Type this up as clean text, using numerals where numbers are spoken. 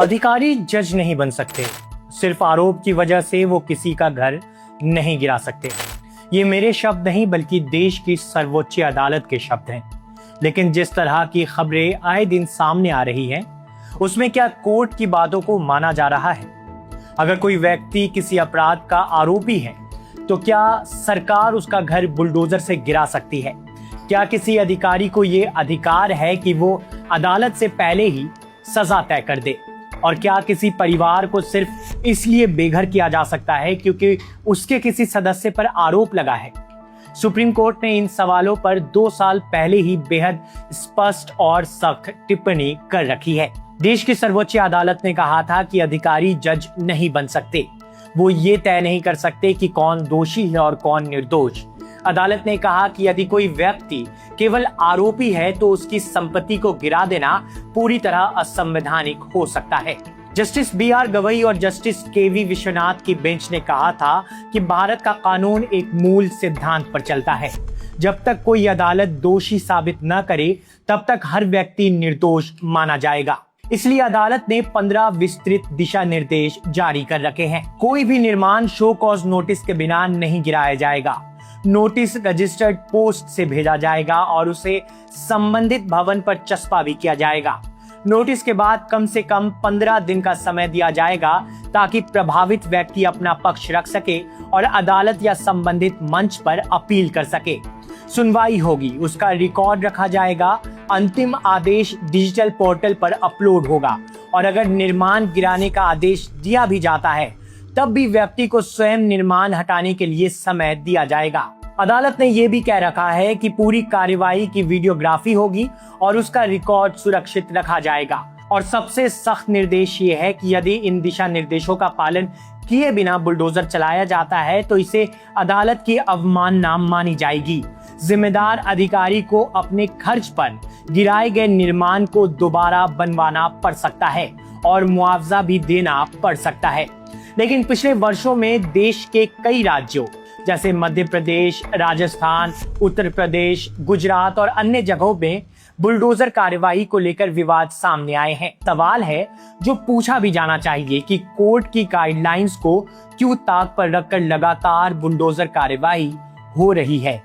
अधिकारी जज नहीं बन सकते, सिर्फ आरोप की वजह से वो किसी का घर नहीं गिरा सकते। ये मेरे शब्द नहीं बल्कि देश की सर्वोच्च अदालत के शब्द हैं। लेकिन जिस तरह की खबरें आए दिन सामने आ रही हैं, उसमें क्या कोर्ट की बातों को माना जा रहा है? अगर कोई व्यक्ति किसी अपराध का आरोपी है तो क्या सरकार उसका घर बुलडोजर से गिरा सकती है? क्या किसी अधिकारी को ये अधिकार है कि वो अदालत से पहले ही सजा तय कर दे? और क्या किसी परिवार को सिर्फ इसलिए बेघर किया जा सकता है क्योंकि उसके किसी सदस्य पर आरोप लगा है? सुप्रीम कोर्ट ने इन सवालों पर 2 साल पहले ही बेहद स्पष्ट और सख्त टिप्पणी कर रखी है। देश की सर्वोच्च अदालत ने कहा था कि अधिकारी जज नहीं बन सकते, वो ये तय नहीं कर सकते कि कौन दोषी है और कौन निर्दोष। अदालत ने कहा कि यदि कोई व्यक्ति केवल आरोपी है तो उसकी संपत्ति को गिरा देना पूरी तरह असंवैधानिक हो सकता है। Justice B R. गवई और जस्टिस के.वी. विश्वनाथ की बेंच ने कहा था कि भारत का कानून एक मूल सिद्धांत पर चलता है। जब तक कोई अदालत दोषी साबित न करे तब तक हर व्यक्ति निर्दोष माना जाएगा। इसलिए अदालत ने 15 विस्तृत दिशा निर्देश जारी कर रखे हैं। कोई भी निर्माण शो कॉज नोटिस के बिना नहीं गिराया जाएगा। नोटिस रजिस्टर्ड पोस्ट से भेजा जाएगा और उसे संबंधित भवन पर चस्पा भी किया जाएगा। नोटिस के बाद कम से कम 15 दिन का समय दिया जाएगा ताकि प्रभावित व्यक्ति अपना पक्ष रख सके और अदालत या संबंधित मंच पर अपील कर सके। सुनवाई होगी, उसका रिकॉर्ड रखा जाएगा, अंतिम आदेश डिजिटल पोर्टल पर अपलोड होगा और अगर निर्माण गिराने का आदेश दिया भी जाता है तब भी व्यक्ति को स्वयं निर्माण हटाने के लिए समय दिया जाएगा। अदालत ने यह भी कह रखा है कि पूरी कार्यवाही की वीडियोग्राफी होगी और उसका रिकॉर्ड सुरक्षित रखा जाएगा। और सबसे सख्त निर्देश ये है कि यदि इन दिशा निर्देशों का पालन किए बिना बुलडोजर चलाया जाता है तो इसे अदालत की अवमानना मानी जाएगी। जिम्मेदार अधिकारी को अपने खर्च पर गिराए गए निर्माण को दोबारा बनवाना पड़ सकता है और मुआवजा भी देना पड़ सकता है। लेकिन पिछले वर्षों में देश के कई राज्यों जैसे मध्य प्रदेश, राजस्थान, उत्तर प्रदेश, गुजरात और अन्य जगहों में बुलडोजर कार्यवाही को लेकर विवाद सामने आए हैं। सवाल है जो पूछा भी जाना चाहिए कि कोर्ट की गाइडलाइंस को क्यों ताक पर रखकर लगातार बुलडोजर कार्यवाही हो रही है।